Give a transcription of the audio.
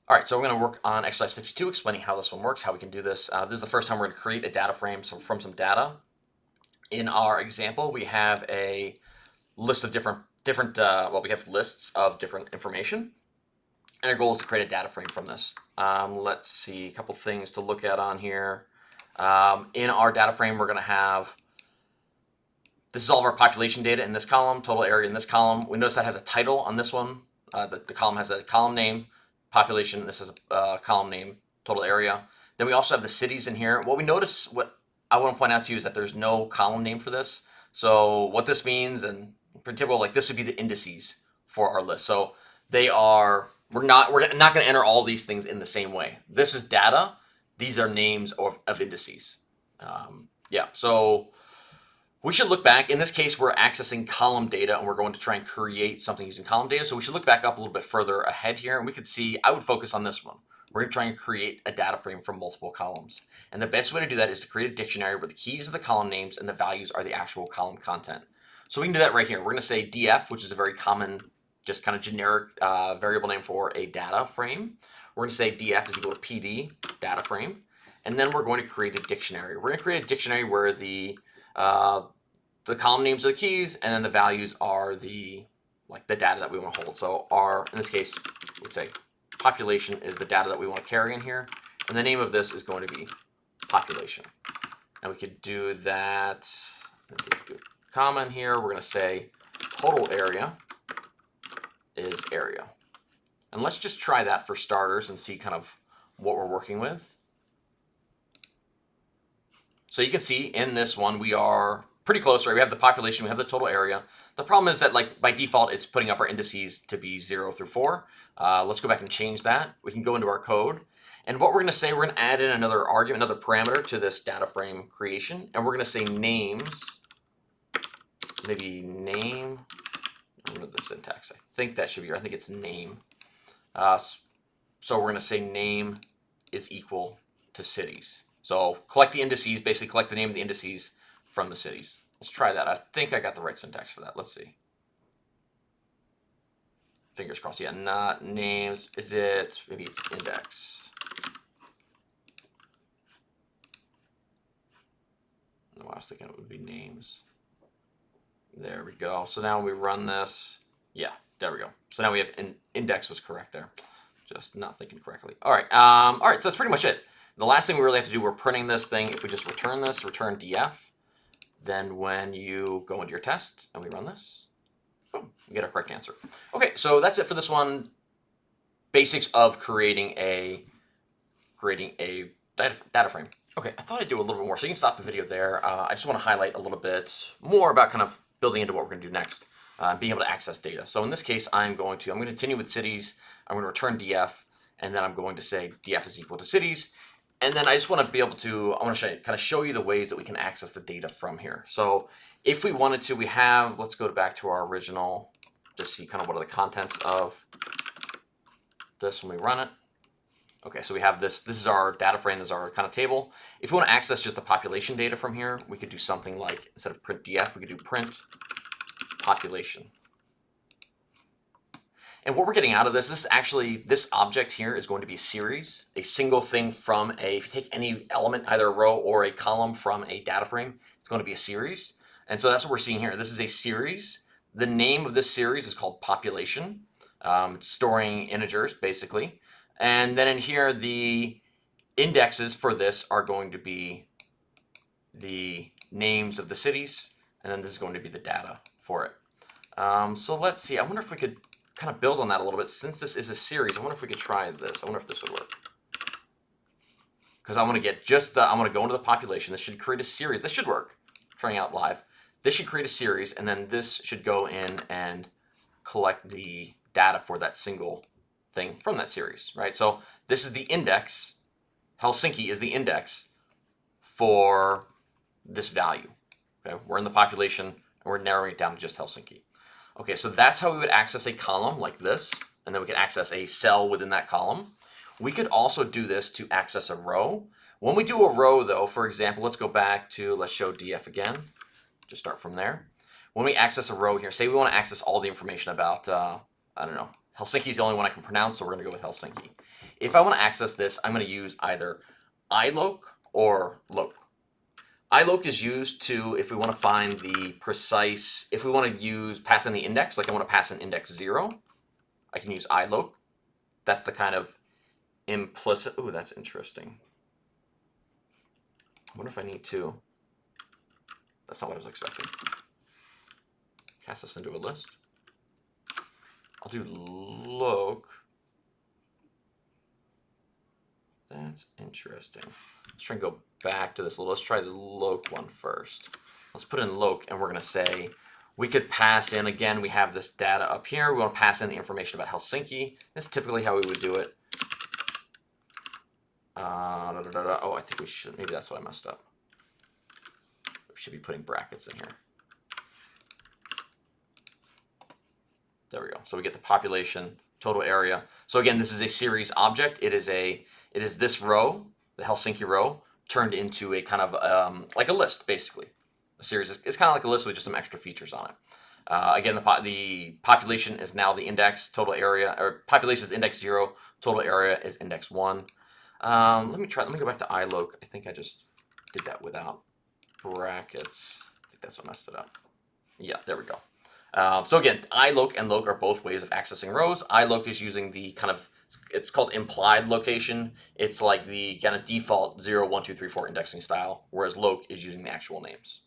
All right, so we're going to work on exercise 52, explaining how this one works, how we can do this. This is the first time we're going to create a data frame from some data. In our example, we have a list of well, we have lists of different information, and our goal is to create a data frame from this. Let's see, a couple things to look at on here. In our data frame, we're going to have, this is all of our population data in this column, total area in this column. We notice that has a title on this one. The column has a column name, population. This is a column name, total area. Then we also have the cities in here. What I want to point out to you is that there's no column name for this. So what this means, and in particular, like this would be the indices for our list. So we're not going to enter all these things in the same way. This is data. These are names of indices. Yeah, so we should look back. In this case, we're accessing column data, and we're going to try and create something using column data. So we should look back up a little bit further ahead here, and we could see, I would focus on this one. We're going to try and create a data frame from multiple columns. And the best way to do that is to create a dictionary where the keys are the column names and the values are the actual column content. So we can do that right here. We're going to say df, which is a very common, just kind of generic variable name for a data frame. We're going to say df is equal to pd, data frame. And then we're going to create a dictionary. We're going to create a dictionary where the column names are the keys, and then the values are the data that we want to hold. So in this case, let's say population is the data that we want to carry in here, and the name of this is going to be population. And we could do that, do a comma in here. We're going to say total area is area. And let's just try that for starters and see kind of what we're working with. So you can see in this one, we are pretty close, right? We have the population, we have the total area. The problem is that by default, it's putting up our indices to be 0 through 4. Let's go back and change that. We can go into our code. And what we're going to say, we're going to add in another argument, another parameter to this data frame creation. And we're going to say names, maybe name, I don't know the syntax. I think that should be here. I think it's name. So we're going to say name is equal to cities. So collect the indices, basically collect the name of the indices from the cities. Let's try that. I think I got the right syntax for that. Let's see. Fingers crossed. Yeah, not names. Maybe it's index. No, I was thinking it would be names. There we go. So now we run this. Yeah, there we go. So now we have index was correct there. Just not thinking correctly. All right. All right. So that's pretty much it. The last thing we really have to do, we're printing this thing. If we just return this, return df, then when you go into your test and we run this, boom, we get our correct answer. Okay, so that's it for this one. Basics of creating a data frame. Okay, I thought I'd do a little bit more, so you can stop the video there. I just want to highlight a little bit more about kind of building into what we're going to do next, being able to access data. So in this case, I'm going to continue with cities. I'm going to return df, and then I'm going to say df is equal to cities. And then I just want to be able to, I want to show you the ways that we can access the data from here. So if we wanted to, let's go back to our original, just see kind of what are the contents of this when we run it. Okay, so we have this is our data frame, this is our kind of table. If we want to access just the population data from here, we could do something like, instead of print df, we could do print population. And what we're getting out of this object here is going to be a series, a single thing from if you take any element, either a row or a column from a data frame, it's going to be a series. And so that's what we're seeing here. This is a series. The name of this series is called population. It's storing integers, basically. And then in here, the indexes for this are going to be the names of the cities. And then this is going to be the data for it. So let's see. I wonder if we could kind of build on that a little bit. Since this is a series, I wonder if we could try this. I wonder if this would work. Because I want to get I want to go into the population. This should create a series. This should work. I'm trying out live. This should create a series, and then this should go in and collect the data for that single thing from that series, right? So this is the index. Helsinki is the index for this value. Okay, we're in the population, and we're narrowing it down to just Helsinki. Okay, so that's how we would access a column like this, and then we can access a cell within that column. We could also do this to access a row. When we do a row, though, for example, let's go back to, let's show df again. Just start from there. When we access a row here, say we want to access all the information about, I don't know, Helsinki is the only one I can pronounce, so we're going to go with Helsinki. If I want to access this, I'm going to use either iloc or loc. iloc is used to, if we want to find the precise, if we want to pass in the index, like I want to pass in index 0, I can use iloc. That's the kind of implicit, ooh, that's interesting. I wonder if I need to. That's not what I was expecting. Cast this into a list. I'll do loc. That's interesting. Let's try and go back to this. Let's try the loc one first. Let's put in loc, and we're going to say we could pass in, again, we have this data up here. We want to pass in the information about Helsinki. That's typically how we would do it. Oh, I think we should. Maybe that's what I messed up. We should be putting brackets in here. There we go. So we get the population, total area. So again, this is a series object. It is this row, the Helsinki row, turned into a kind of like a list, basically. A series. It's kind of like a list with just some extra features on it. Again, the population is now the index, total area, or population is index 0, total area is index 1. Let me go back to iloc. I think I just did that without brackets. I think that's what messed it up. Yeah, there we go. So again, iloc and loc are both ways of accessing rows. iloc is using the kind of, it's called implied location. It's like the kind of default 0, 1, 2, 3, 4 indexing style, whereas loc is using the actual names.